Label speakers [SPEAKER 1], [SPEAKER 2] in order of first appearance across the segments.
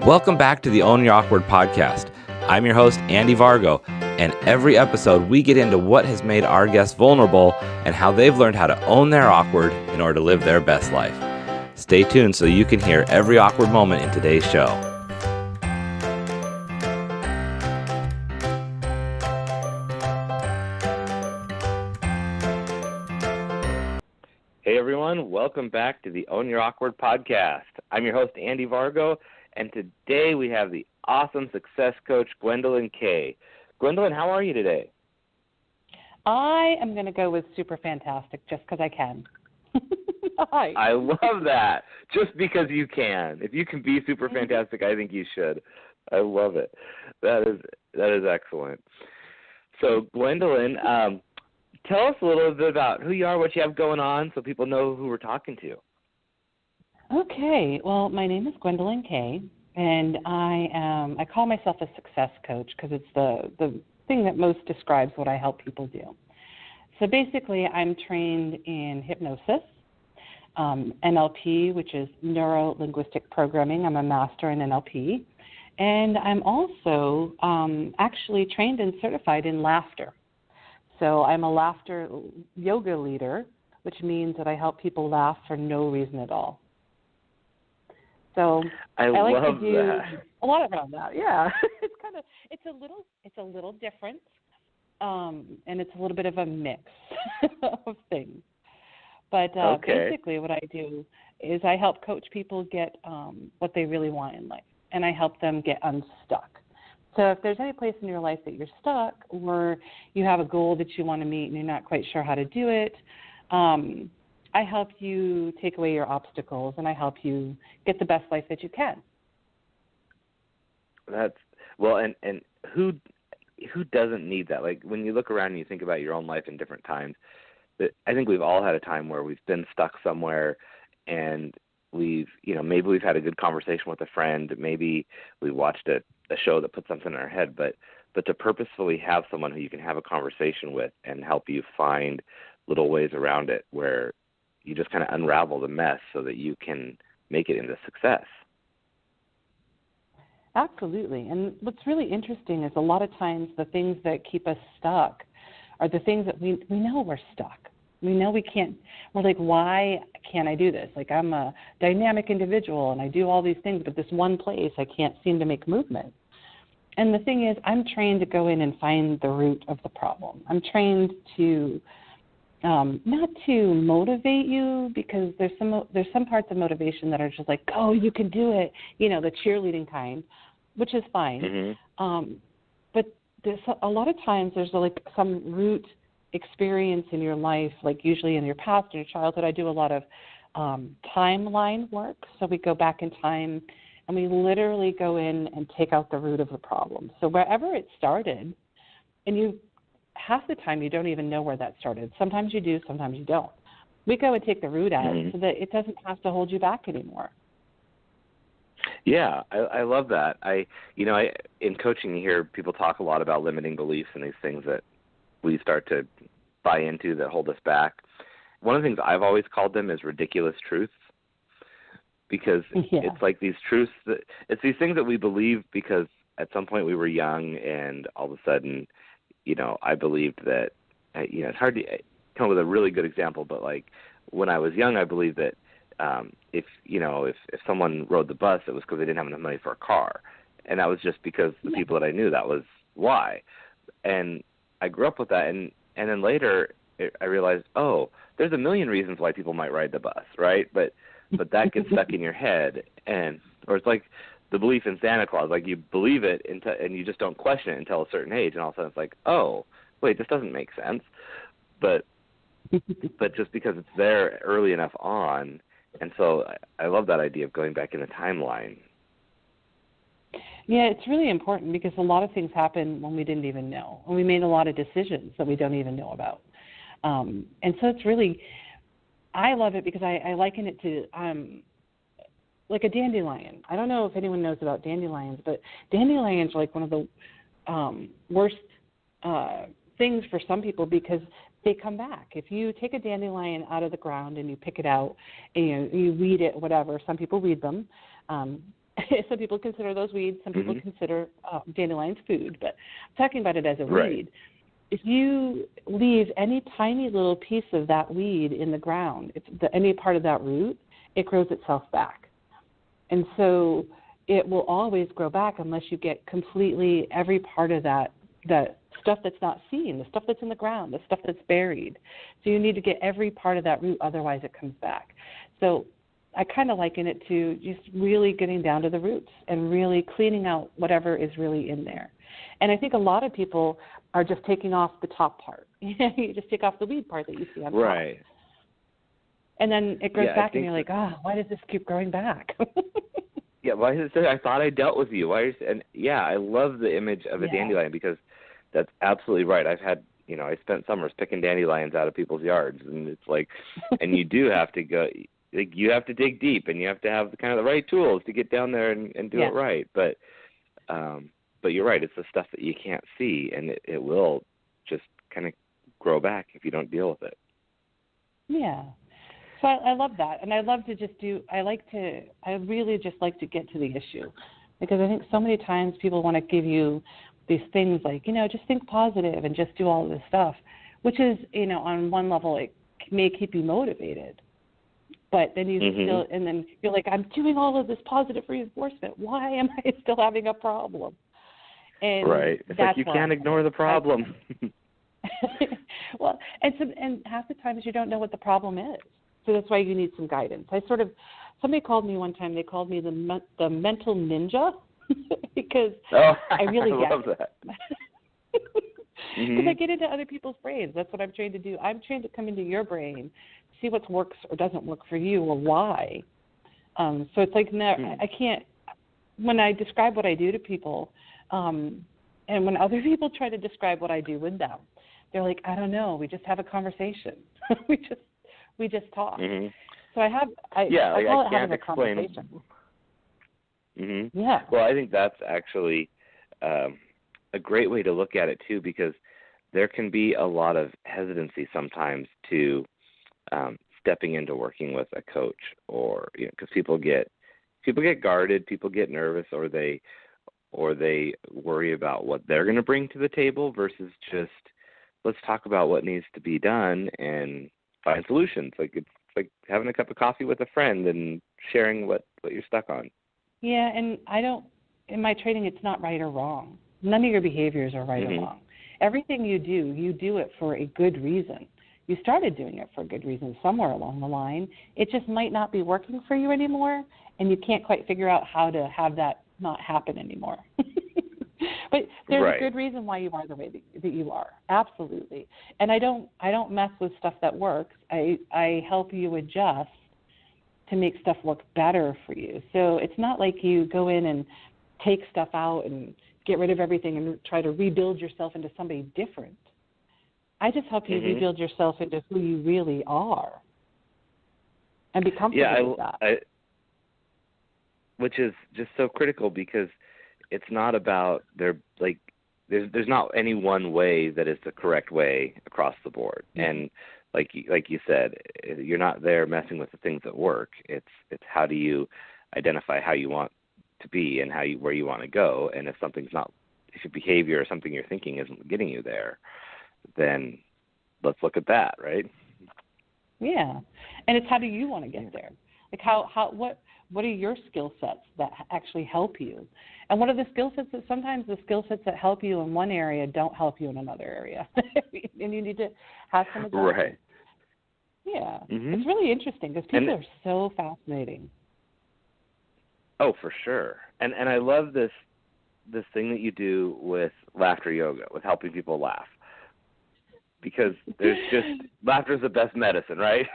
[SPEAKER 1] Welcome back to the Own Your Awkward podcast. I'm your host, Andy Vargo, and every episode we get into what has made our guests vulnerable and how they've learned how to own their awkward in order to live their best life. Stay tuned so you can hear every awkward moment in today's show. Hey everyone, welcome back to the Own Your Awkward podcast. I'm your host, Andy Vargo, and today we have the awesome success coach, Gwendelyn Kay. Gwendelyn, how are you today?
[SPEAKER 2] I am going to go with super fantastic just because I can. Hi.
[SPEAKER 1] I love that. Just because you can. If you can be super fantastic, I think you should. I love it. That is excellent. So, Gwendelyn, tell us a little bit about who you are, what you have going on, so people know who we're talking to.
[SPEAKER 2] Okay. Well, my name is Gwendelyn Kay, and I call myself a success coach because it's the thing that most describes what I help people do. So basically, I'm trained in hypnosis, NLP, which is Neuro Linguistic Programming. I'm a master in NLP. And I'm also actually trained and certified in laughter. So I'm a laughter yoga leader, which means that I help people laugh for no reason at all. So I like to do a lot around that. Yeah, it's a little different, and it's a little bit of a mix of things. But basically, what I do is I help coach people get what they really want in life, and I help them get unstuck. So if there's any place in your life that you're stuck, or you have a goal that you want to meet and you're not quite sure how to do it, I help you take away your obstacles, and I help you get the best life that you can.
[SPEAKER 1] That's well, and who doesn't need that? Like when you look around and you think about your own life in different times, I think we've all had a time where we've been stuck somewhere, and maybe we've had a good conversation with a friend, maybe we watched a show that put something in our head, but to purposefully have someone who you can have a conversation with and help you find little ways around it where you just kind of unravel the mess so that you can make it into success.
[SPEAKER 2] Absolutely. And what's really interesting is a lot of times the things that keep us stuck are the things that we know we're stuck. We know we can't. We're like, why can't I do this? Like, I'm a dynamic individual and I do all these things, but this one place I can't seem to make movement. And the thing is, I'm trained to go in and find the root of the problem. I'm trained to not to motivate you, because there's some parts of motivation that are just like, oh, you can do it, the cheerleading kind, which is fine. Mm-hmm. But there's a lot of times there's like some root experience in your life, like usually in your past, in your childhood. I do a lot of timeline work. So we go back in time and we literally go in and take out the root of the problem. So wherever it started, and half the time you don't even know where that started. Sometimes you do, sometimes you don't. We go and take the root out so that it doesn't have to hold you back anymore.
[SPEAKER 1] Yeah, I love that. In coaching, you hear people talk a lot about limiting beliefs and these things that we start to buy into that hold us back. One of the things I've always called them is ridiculous truths, because it's like these truths it's these things that we believe because at some point we were young, and all of a sudden, I believed that, it's hard to come up with a really good example, but like when I was young, I believed that if someone rode the bus, it was because they didn't have enough money for a car. And that was just because the people that I knew, that was why. And I grew up with that. And then later I realized, there's a million reasons why people might ride the bus, right? But that gets stuck in your head. Or it's like the belief in Santa Claus, like you believe it and you just don't question it until a certain age. And all of a sudden it's like, oh, wait, this doesn't make sense. But just because it's there early enough on. And so I love that idea of going back in the timeline.
[SPEAKER 2] Yeah, it's really important because a lot of things happen when we didn't even know. And we made a lot of decisions that we don't even know about. And so it's really, I love it because I liken it to like a dandelion. I don't know if anyone knows about dandelions, but dandelions are like one of the worst things for some people because they come back. If you take a dandelion out of the ground and you pick it out and you weed it, whatever, some people weed them, Some people consider those weeds. Some people consider dandelions food. But I'm talking about it as a weed. If you leave any tiny little piece of that weed in the ground, any part of that root, it grows itself back. And so it will always grow back unless you get completely every part of that stuff that's not seen, the stuff that's in the ground, the stuff that's buried. So you need to get every part of that root, otherwise it comes back. So I kind of liken it to just really getting down to the roots and really cleaning out whatever is really in there. And I think a lot of people are just taking off the top part. You just take off the weed part that you see on top.
[SPEAKER 1] Right.
[SPEAKER 2] And then it grows back and you're like, why does this keep growing back?
[SPEAKER 1] Yeah, why is it? I thought I dealt with you. Why? And I love the image of a dandelion, because that's absolutely right. I've had, I spent summers picking dandelions out of people's yards, and it's like, and you do have to go, like, you have to dig deep, and you have to have the right tools to get down there and do it right. But you're right. It's the stuff that you can't see, and it will just kind of grow back if you don't deal with it.
[SPEAKER 2] Yeah. So I love that, and I love to just I really just like to get to the issue, because I think so many times people want to give you these things like, just think positive and just do all of this stuff, which is, on one level it may keep you motivated, but then you still, and then you're like, I'm doing all of this positive reinforcement. Why am I still having a problem? And
[SPEAKER 1] right. It's like you can't ignore the problem.
[SPEAKER 2] Well, and half the times you don't know what the problem is. So that's why you need some guidance. Somebody called me one time. They called me the mental ninja because I really
[SPEAKER 1] love that.
[SPEAKER 2] Because I get into other people's brains. That's what I'm trained to do. I'm trained to come into your brain, see what works or doesn't work for you, or why. So it's like I can't. When I describe what I do to people, and when other people try to describe what I do with them, they're like, I don't know. We just have a conversation. we just talk. So I call it having a conversation. Yeah.
[SPEAKER 1] Well, I think that's actually a great way to look at it too, because there can be a lot of hesitancy sometimes to stepping into working with a coach, or because people get guarded, people get nervous, or they worry about what they're going to bring to the table versus just let's talk about what needs to be done and find solutions. Like it's like having a cup of coffee with a friend and sharing what you're stuck on.
[SPEAKER 2] Yeah, and in my training, it's not right or wrong. None of your behaviors are right or wrong. Everything you do it for a good reason. You started doing it for a good reason somewhere along the line. It just might not be working for you anymore, and you can't quite figure out how to have that not happen anymore. But there's a good reason why you are the way that you are. Absolutely. And I don't mess with stuff that works. I help you adjust to make stuff work better for you. So it's not like you go in and take stuff out and get rid of everything and try to rebuild yourself into somebody different. I just help you rebuild yourself into who you really are and be comfortable with that.
[SPEAKER 1] Which is just so critical, because it's not about there's not any one way that is the correct way across the board. And like you said, you're not there messing with the things that work. It's how do you identify how you want to be and where you want to go. And if your behavior or something you're thinking isn't getting you there, then let's look at that, right?
[SPEAKER 2] Yeah. And it's how do you want to get there? Like what are your skill sets that actually help you? And what are the skill sets that sometimes the skill sets that help you in one area don't help you in another area? And you need to have some adjustments.
[SPEAKER 1] Right.
[SPEAKER 2] Yeah. It's really interesting because people are so fascinating.
[SPEAKER 1] Oh, for sure. And I love this thing that you do with laughter yoga, with helping people laugh. Because laughter is the best medicine, right?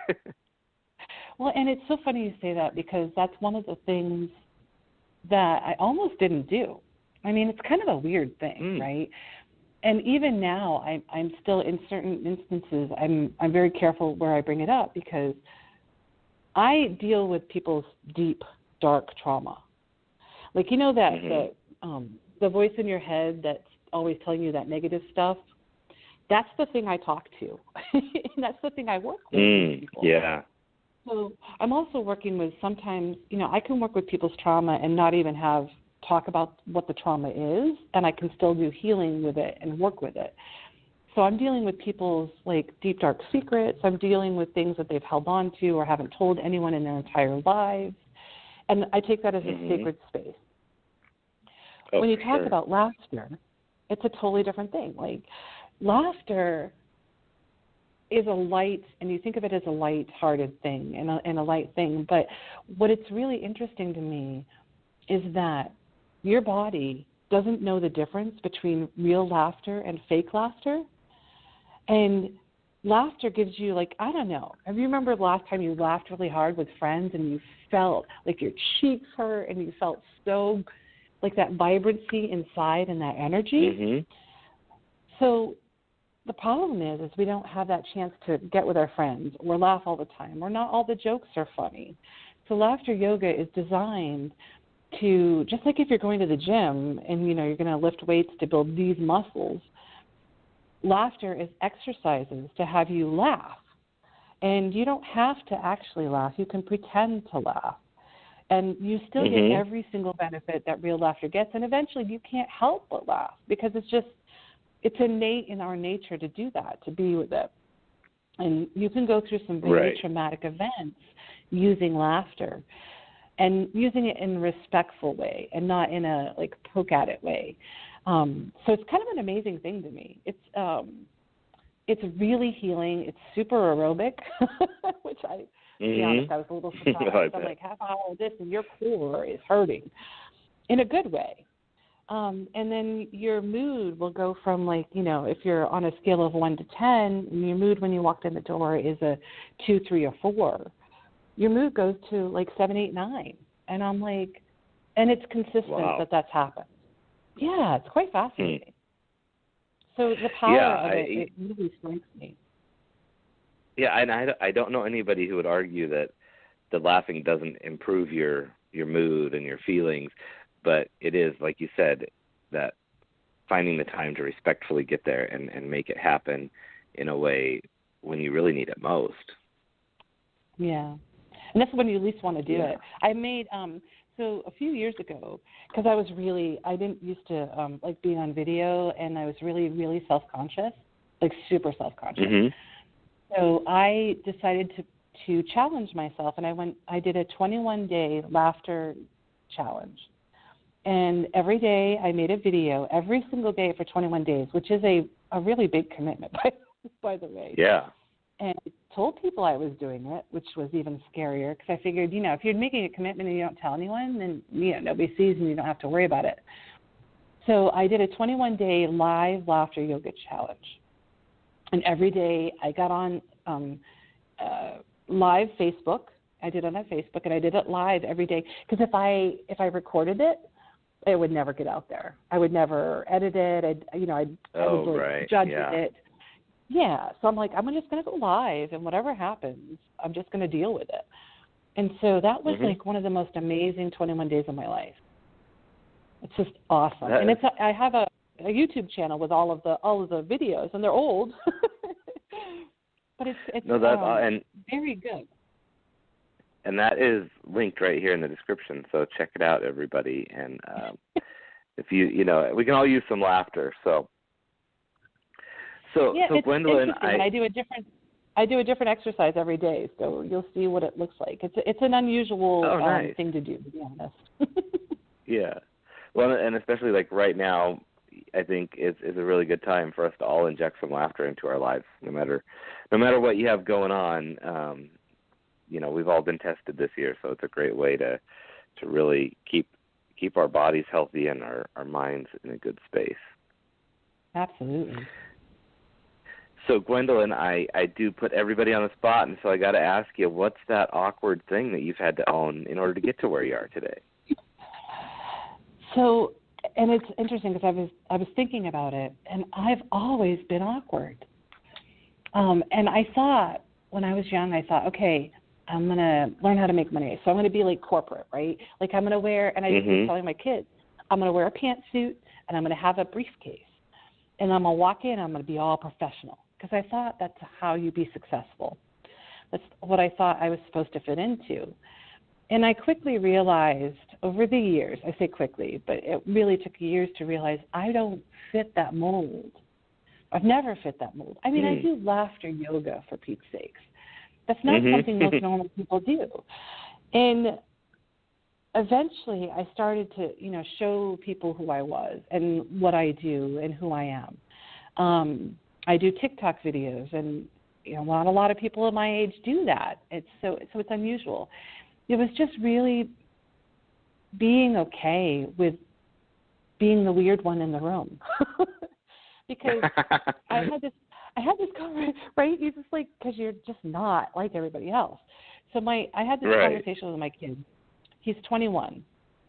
[SPEAKER 2] Well, and it's so funny you say that, because that's one of the things that I almost didn't do. I mean, it's kind of a weird thing, right? And even now, I'm still, in certain instances, I'm very careful where I bring it up, because I deal with people's deep, dark trauma. Like, that the voice in your head that's always telling you that negative stuff. That's the thing I talk to. And that's the thing I work with people.
[SPEAKER 1] Yeah.
[SPEAKER 2] So I'm also working with sometimes, I can work with people's trauma and not even talk about what the trauma is, and I can still do healing with it and work with it. So I'm dealing with people's deep, dark secrets. I'm dealing with things that they've held on to or haven't told anyone in their entire lives. And I take that as a sacred space. When you talk about laughter, it's a totally different thing. Laughter is a light, and you think of it as a light-hearted thing and a light thing. But what it's really interesting to me is that your body doesn't know the difference between real laughter and fake laughter. And laughter gives you, I don't know. Have you remember the last time you laughed really hard with friends and you felt like your cheeks hurt and you felt so that vibrancy inside and that energy? So the problem is we don't have that chance to get with our friends or laugh all the time, or not all the jokes are funny. So laughter yoga is designed to, just like if you're going to the gym and, you're going to lift weights to build these muscles, laughter is exercises to have you laugh. And you don't have to actually laugh. You can pretend to laugh. And you still get every single benefit that real laughter gets. And eventually you can't help but laugh because it's innate in our nature to do that, to be with it. And you can go through some very traumatic events using laughter and using it in a respectful way and not in a poke at it way. So it's kind of an amazing thing to me. It's really healing. It's super aerobic, which to be honest, I was a little surprised. I'm half hour of this and your core is hurting in a good way. And then your mood will go from if you're on a scale of 1 to 10, your mood when you walked in the door is a 2, 3, or 4. Your mood goes to 7, 8, 9. And I'm and it's consistent that's happened. Yeah, it's quite fascinating. So the power of it really strikes me.
[SPEAKER 1] Yeah, and I don't know anybody who would argue that the laughing doesn't improve your mood and your feelings, but it is, like you said, that finding the time to respectfully get there and make it happen in a way when you really need it most. Yeah.
[SPEAKER 2] And that's when you least want to do it. I made, so a few years ago, because I didn't used to being on video, and I was really, really self-conscious, super self-conscious. So I decided to challenge myself, and I did a 21-day laughter challenge. And every day I made a video, every single day for 21 days, which is a really big commitment, by the way.
[SPEAKER 1] Yeah.
[SPEAKER 2] And I told people I was doing it, which was even scarier, because I figured, if you're making a commitment and you don't tell anyone, then nobody sees and you don't have to worry about it. So I did a 21-day live laughter yoga challenge. And every day I got on live Facebook. I did it on Facebook, and I did it live every day. Because if I recorded it, it would never get out there. I would never edit it. I would judge it. Yeah, so I'm I'm just going to go live, and whatever happens, I'm just going to deal with it. And so that was one of the most amazing 21 days of my life. It's just awesome. And I have a YouTube channel with all of the videos, and they're old, but it's very good.
[SPEAKER 1] And that is linked right here in the description, so check it out, everybody. And if we can all use some laughter. So
[SPEAKER 2] it's
[SPEAKER 1] Gwendelyn,
[SPEAKER 2] I do a different exercise every day, so you'll see what it looks like. It's an unusual thing to do, to be honest.
[SPEAKER 1] Yeah, well, and especially right now, I think is a really good time for us to all inject some laughter into our lives, no matter what you have going on. We've all been tested this year, so it's a great way to really keep our bodies healthy and our minds in a good space.
[SPEAKER 2] Absolutely.
[SPEAKER 1] So, Gwendelyn, I do put everybody on the spot, and so I got to ask you, what's that awkward thing that you've had to own in order to get to where you are today?
[SPEAKER 2] So, and it's interesting because I was thinking about it, and I've always been awkward. And I thought, when I was young, okay, I'm going to learn how to make money. So I'm going to be corporate, right? I'm going to wear, and I was telling my kids, I'm going to wear a pantsuit, and I'm going to have a briefcase. And I'm going to walk in, I'm going to be all professional. Because I thought that's how you be successful. That's what I thought I was supposed to fit into. And I quickly realized over the years, I say quickly, but it really took years to realize I don't fit that mold. I've never fit that mold. I mean, I do laughter yoga, for Pete's sakes. That's not something most normal people do. And eventually I started to, show people who I was and what I do and who I am. I do TikTok videos, and not a lot of people at my age do that. It's unusual. It was just really being okay with being the weird one in the room. Because I had this conversation, right? You're just like, because you're just not like everybody else. So I had this conversation with my kid. He's 21,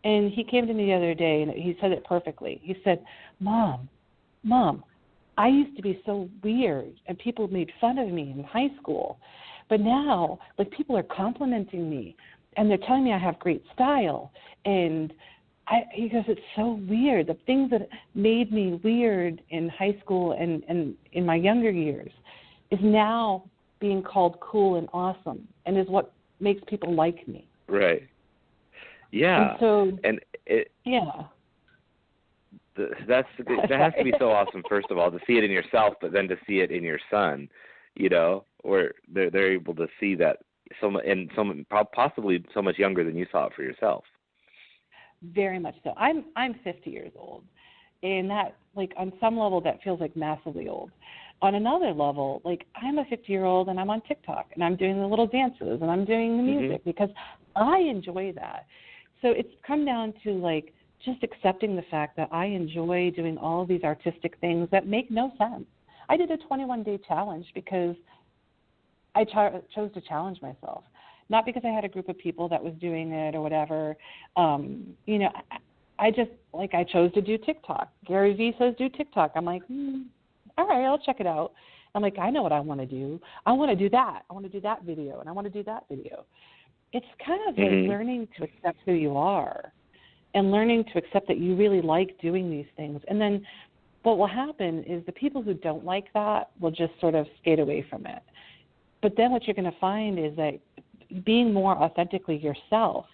[SPEAKER 2] and he came to me the other day, and he said it perfectly. He said, Mom, I used to be so weird, and people made fun of me in high school. But now, people are complimenting me, and they're telling me I have great style. And he goes, it's so weird. The things that made me weird in high school and in my younger years is now being called cool and awesome, and is what makes people like me.
[SPEAKER 1] Right. Yeah. That has to be so awesome, first of all, to see it in yourself, but then to see it in your son, where they're able to see that possibly so much younger than you saw it for yourself.
[SPEAKER 2] Very much so. I'm 50 years old, and that, on some level, that feels like massively old. On another level, I'm a 50-year-old, and I'm on TikTok, and I'm doing the little dances, and I'm doing the music because I enjoy that. So it's come down to, just accepting the fact that I enjoy doing all of these artistic things that make no sense. I did a 21-day challenge because I chose to challenge myself, not because I had a group of people that was doing it or whatever. I just, I chose to do TikTok. Gary Vee says do TikTok. I'm like, all right, I'll check it out. I'm like, I know what I want to do. I want to do that. I want to do that video, and I want to do that video. It's kind of learning to accept who you are and learning to accept that you really like doing these things. And then what will happen is the people who don't like that will just sort of skate away from it. But then what you're going to find is that being more authentically yourself,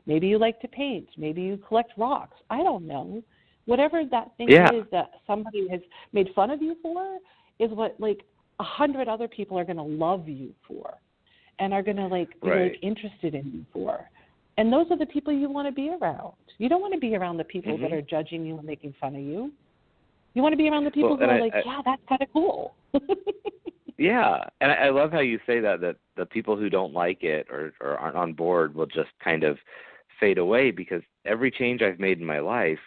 [SPEAKER 2] maybe you like to paint, maybe you collect rocks, I don't know. Whatever that thing is that somebody has made fun of you for is what 100 other people are going to love you for and are going to be interested in you for. And those are the people you want to be around. You don't want to be around the people that are judging you and making fun of you. You want to be around the people who are yeah, that's kind of cool.
[SPEAKER 1] Yeah, and I love how you say that the people who don't like it or aren't on board will just kind of fade away, because every change I've made in my life,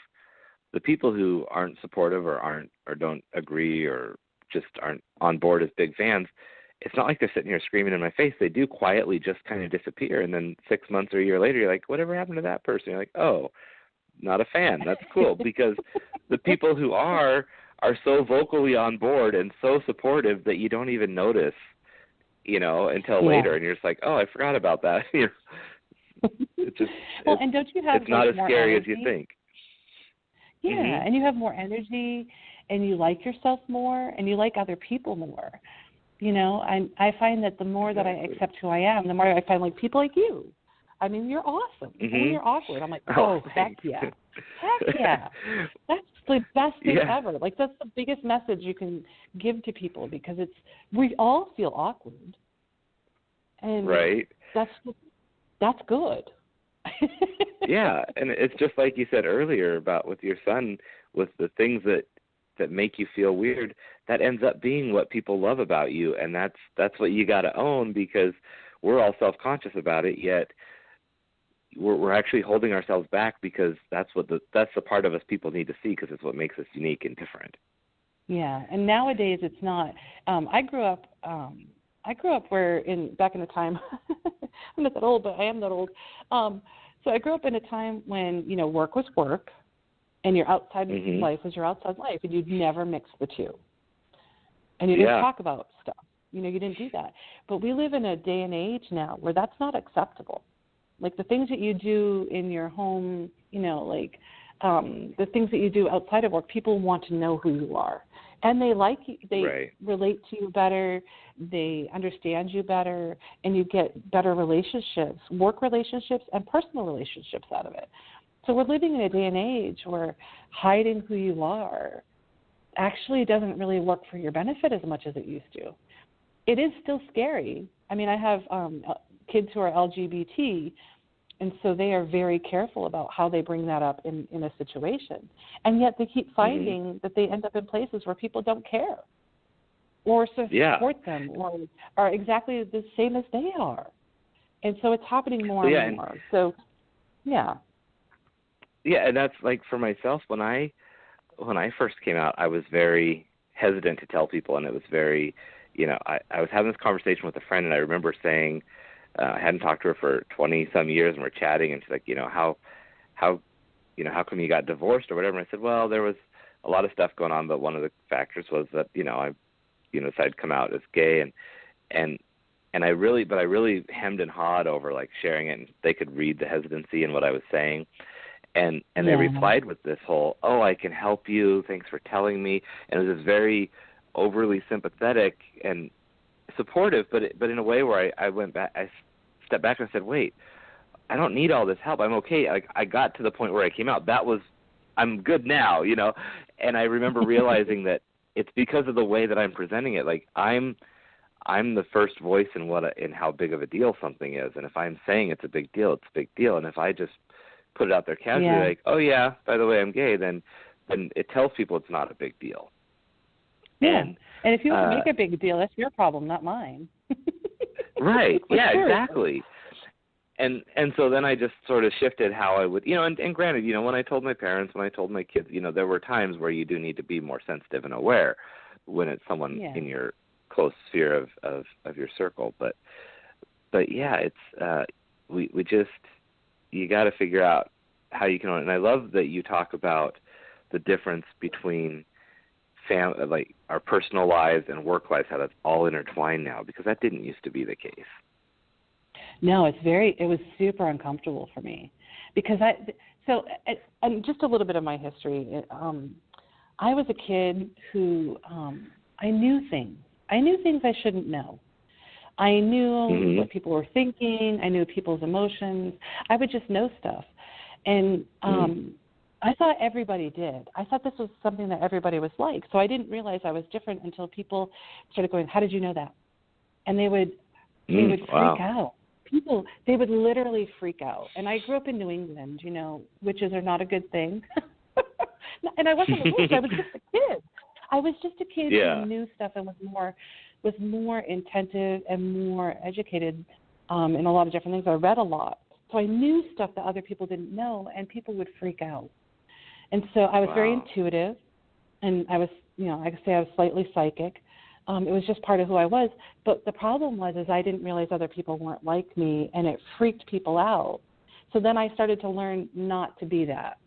[SPEAKER 1] the people who aren't supportive or don't agree or just aren't on board as big fans, it's not like they're sitting here screaming in my face. They do quietly just kind of disappear, and then 6 months or a year later, you're like, whatever happened to that person? You're like, oh, not a fan. That's cool, because the people who are so vocally on board and so supportive that you don't even notice, until later, and you're just like, oh, I forgot about that. It's just
[SPEAKER 2] and don't you have
[SPEAKER 1] it's not as scary
[SPEAKER 2] energy?
[SPEAKER 1] as you think.
[SPEAKER 2] Yeah, and you have more energy, and you like yourself more, and you like other people more. I find that the more that I accept who I am, the more I find people like you. I mean, you're awesome. And when you're awkward, I'm like, oh, heck yeah. Heck yeah. That's the best thing ever. That's the biggest message you can give to people, because we all feel awkward. And that's good.
[SPEAKER 1] Yeah, and it's just like you said earlier about with your son, with the things that make you feel weird, that ends up being what people love about you, and that's what you got to own, because we're all self-conscious about it, yet we're actually holding ourselves back, because that's the part of us people need to see, because it's what makes us unique and different.
[SPEAKER 2] Yeah, and nowadays it's not. I grew up where back in the time. I'm not that old, but I am that old. So I grew up in a time when work was work, and your outside life was your outside life, and you'd never mix the two. And you didn't talk about stuff. You didn't do that. But we live in a day and age now where that's not acceptable. The things that you do in your home, the things that you do outside of work, people want to know who you are. And they like you, they
[SPEAKER 1] Right.
[SPEAKER 2] relate to you better, they understand you better, and you get better relationships, work relationships and personal relationships out of it. So we're living in a day and age where hiding who you are actually doesn't really work for your benefit as much as it used to. It is still scary. I mean, I have kids who are LGBT, and so they are very careful about how they bring that up in a situation. And yet they keep finding that they end up in places where people don't care or support them or are exactly the same as they are. And so it's happening more and more. So, yeah.
[SPEAKER 1] Yeah, and that's like for myself, when I first came out, I was very hesitant to tell people, and it was very, I was having this conversation with a friend, and I remember saying, I hadn't talked to her for 20-some years, and we're chatting, and she's like, how come you got divorced or whatever? And I said, well, there was a lot of stuff going on, but one of the factors was that, I decided to come out as gay, and I really hemmed and hawed over like sharing it, and they could read the hesitancy in what I was saying. And they replied with this whole, oh, I can help you, thanks for telling me. And it was very overly sympathetic and supportive, but in a way where I went back, I stepped back and I said, wait, I don't need all this help. I'm okay. I got to the point where I came out. I'm good now, And I remember realizing that it's because of the way that I'm presenting it. Like I'm the first voice in how big of a deal something is. And if I'm saying it's a big deal, it's a big deal. And if I just put it out there casually, like, oh yeah, by the way, I'm gay, then it tells people it's not a big deal.
[SPEAKER 2] Yeah. And if you want to make a big deal, that's your problem, not mine.
[SPEAKER 1] Right. Yeah, exactly. And so then I just sort of shifted how I would, and granted, when I told my parents, when I told my kids, there were times where you do need to be more sensitive and aware when it's someone in your close sphere of your circle. But yeah, it's we just, you got to figure out how you can own it. And I love that you talk about the difference between like our personal lives and work lives, how that's all intertwined now, because that didn't used to be the case.
[SPEAKER 2] No, it was super uncomfortable for me because and just a little bit of my history. I was a kid who I knew things. I knew things I shouldn't know. I knew what people were thinking. I knew people's emotions. I would just know stuff. And I thought everybody did. I thought this was something that everybody was like. So I didn't realize I was different until people started going, how did you know that? And they would freak out. They would literally freak out. And I grew up in New England, witches are not a good thing. And I wasn't a witch. I was just a kid. I was just a kid who knew stuff and was more attentive and more educated in a lot of different things. I read a lot. So I knew stuff that other people didn't know, and people would freak out. And so I was very intuitive, and I was, I could say I was slightly psychic. It was just part of who I was. But the problem was I didn't realize other people weren't like me, and it freaked people out. So then I started to learn not to be that.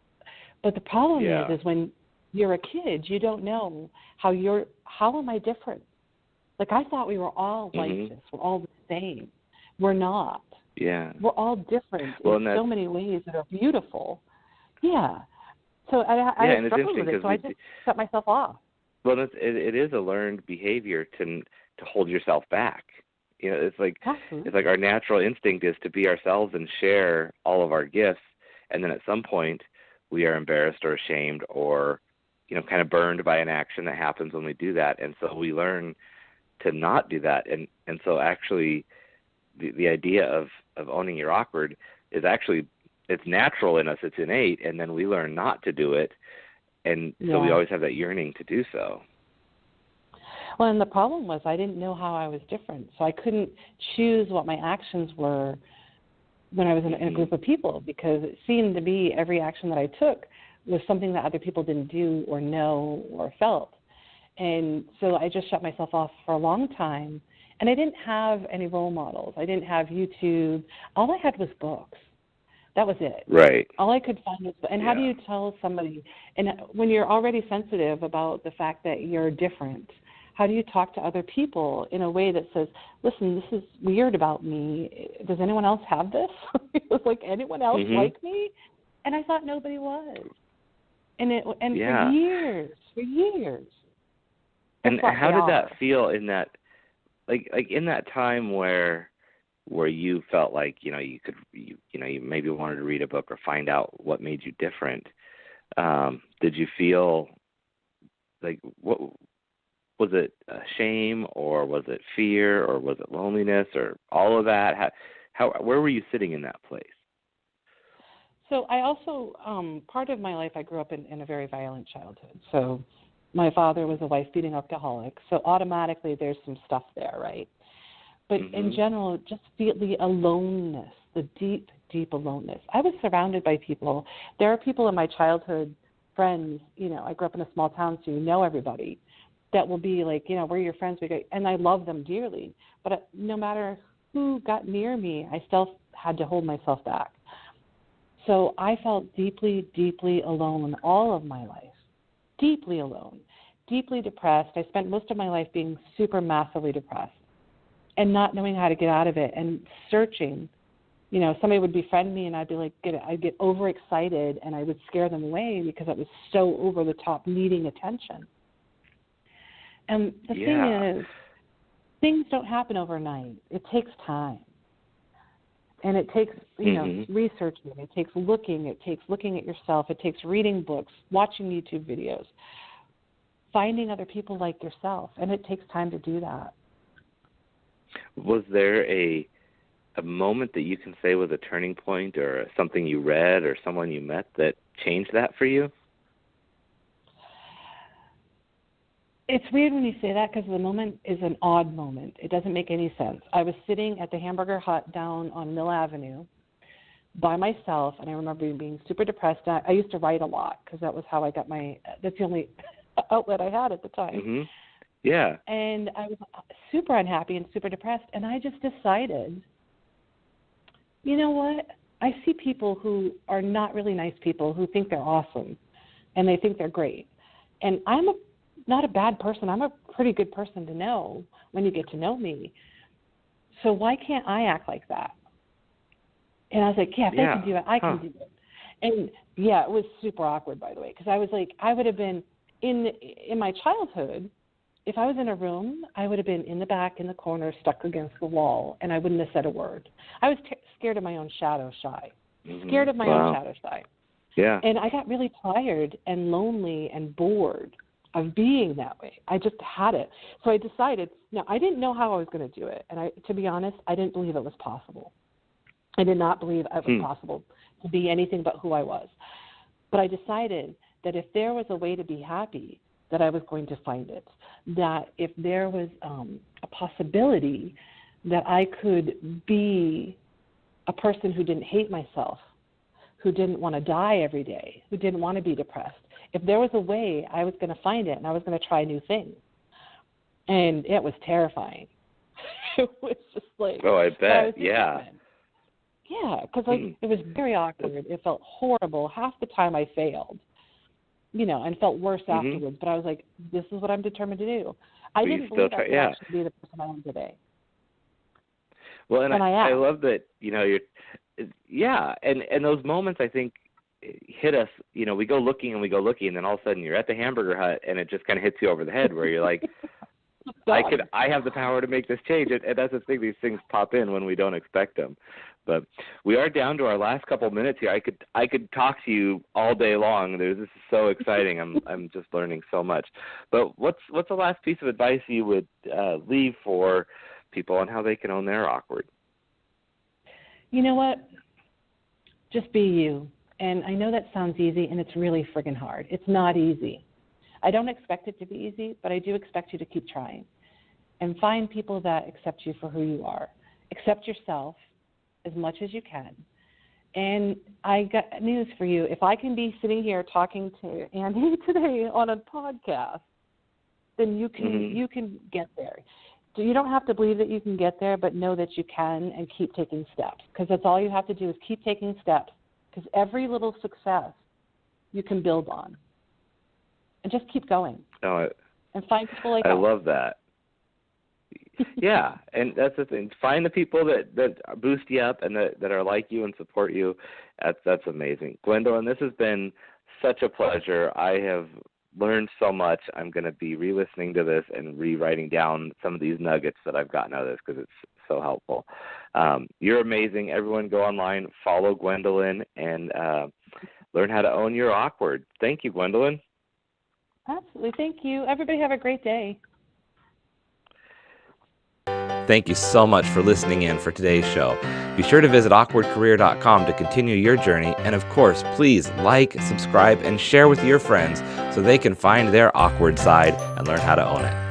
[SPEAKER 2] But the problem is when you're a kid, you don't know how am I different? Like I thought we were all like this. We're all the same. We're not.
[SPEAKER 1] Yeah.
[SPEAKER 2] We're all different in so many ways that are beautiful. Yeah. So I struggled with it, so I just cut myself off.
[SPEAKER 1] Well, it is a learned behavior to hold yourself back. It's like our natural instinct is to be ourselves and share all of our gifts, and then at some point we are embarrassed or ashamed or kind of burned by an action that happens when we do that, and so we learn to not do that. And so actually the idea of owning your awkward is actually, it's natural in us, it's innate, and then we learn not to do it, and so we always have that yearning to do so.
[SPEAKER 2] Well, and the problem was I didn't know how I was different, so I couldn't choose what my actions were when I was in a group of people, because it seemed to be every action that I took was something that other people didn't do or know or felt. And so I just shut myself off for a long time. And I didn't have any role models. I didn't have YouTube. All I had was books. That was it.
[SPEAKER 1] Right.
[SPEAKER 2] All I could find was, and how do you tell somebody, and when you're already sensitive about the fact that you're different, how do you talk to other people in a way that says, listen, this is weird about me. Does anyone else have this? It was like, anyone else like me? And I thought nobody was. And for years,
[SPEAKER 1] And how did that feel in that, like in that time where you felt like you maybe wanted to read a book or find out what made you different? Did you feel like, what was it, shame, or was it fear, or was it loneliness, or all of that? Where were you sitting in that place?
[SPEAKER 2] So I also, part of my life, I grew up in a very violent childhood. So my father was a wife-beating alcoholic, so automatically there's some stuff there, right? But in general, just feel the aloneness, the deep, deep aloneness. I was surrounded by people. There are people in my childhood, friends, I grew up in a small town, so you know everybody, that will be like, we're your friends, and I love them dearly. But no matter who got near me, I still had to hold myself back. So I felt deeply, deeply alone all of my life, deeply alone, deeply depressed. I spent most of my life being super massively depressed and not knowing how to get out of it and searching. Somebody would befriend me and I'd be like, I'd get overexcited and I would scare them away because I was so over the top needing attention. And the thing is, things don't happen overnight. It takes time. And it takes, researching, it takes looking at yourself, it takes reading books, watching YouTube videos, finding other people like yourself, and it takes time to do that.
[SPEAKER 1] Was there a moment that you can say was a turning point, or something you read or someone you met that changed that for you?
[SPEAKER 2] It's weird when you say that because the moment is an odd moment. It doesn't make any sense. I was sitting at the Hamburger Hut down on Mill Avenue by myself, and I remember being super depressed. I used to write a lot because that was how I got that's the only outlet I had at the time.
[SPEAKER 1] Mm-hmm. Yeah.
[SPEAKER 2] And I was super unhappy and super depressed, and I just decided, you know what? I see people who are not really nice people who think they're awesome, and they think they're great. And I'm not a bad person. I'm a pretty good person to know when you get to know me. So why can't I act like that? And I was like, if they can do it, I can do it. And it was super awkward, by the way, because I was like, I would have been in my childhood, if I was in a room, I would have been in the back, in the corner, stuck against the wall, and I wouldn't have said a word. I was scared of my own shadow, shy. Scared of my own shadow, shy.
[SPEAKER 1] Yeah.
[SPEAKER 2] And I got really tired and lonely and bored of being that way. I just had it. So I decided, I didn't know how I was going to do it. And to be honest, I didn't believe it was possible. I did not believe it was possible to be anything but who I was. But I decided that if there was a way to be happy, that I was going to find it. That if there was a possibility that I could be a person who didn't hate myself, who didn't want to die every day, who didn't want to be depressed, if there was a way, I was going to find it, and I was going to try new things. And it was terrifying. It was just like...
[SPEAKER 1] Oh, I bet, yeah.
[SPEAKER 2] Yeah, because it was very awkward. It felt horrible. Half the time I failed, and felt worse afterwards. But I was like, this is what I'm determined to do. I didn't believe I could actually be the person I am today.
[SPEAKER 1] Well, and I love that, you're... Yeah, and those moments, I think, hit us, we go looking, and then all of a sudden you're at the Hamburger Hut, and it just kind of hits you over the head where you're like, I have the power to make this change. And that's the thing, these things pop in when we don't expect them. But we are down to our last couple minutes here. I could talk to you all day long. This is so exciting. I'm just learning so much. But what's the last piece of advice you would leave for people on how they can own their awkward?
[SPEAKER 2] You know what? Just be you. And I know that sounds easy, and it's really friggin' hard. It's not easy. I don't expect it to be easy, but I do expect you to keep trying. And find people that accept you for who you are. Accept yourself as much as you can. And I got news for you. If I can be sitting here talking to Andy today on a podcast, then you can get there. You don't have to believe that you can get there, but know that you can, and keep taking steps. Because that's all you have to do is keep taking steps. Because every little success you can build on. And just keep going. And find people like that.
[SPEAKER 1] I love that. Yeah, and that's the thing. Find the people that boost you up and that are like you and support you. That's amazing. Gwendelyn, this has been such a pleasure. I have learned so much. I'm going to be re-listening to this and rewriting down some of these nuggets that I've gotten out of this because it's so helpful. You're amazing. Everyone go online, follow Gwendelyn, and learn how to own your awkward. Thank you, Gwendelyn.
[SPEAKER 2] Absolutely. Thank you. Everybody have a great day.
[SPEAKER 3] Thank you so much for listening in for today's show. Be sure to visit awkwardcareer.com to continue your journey. And of course, please like, subscribe, and share with your friends so they can find their awkward side and learn how to own it.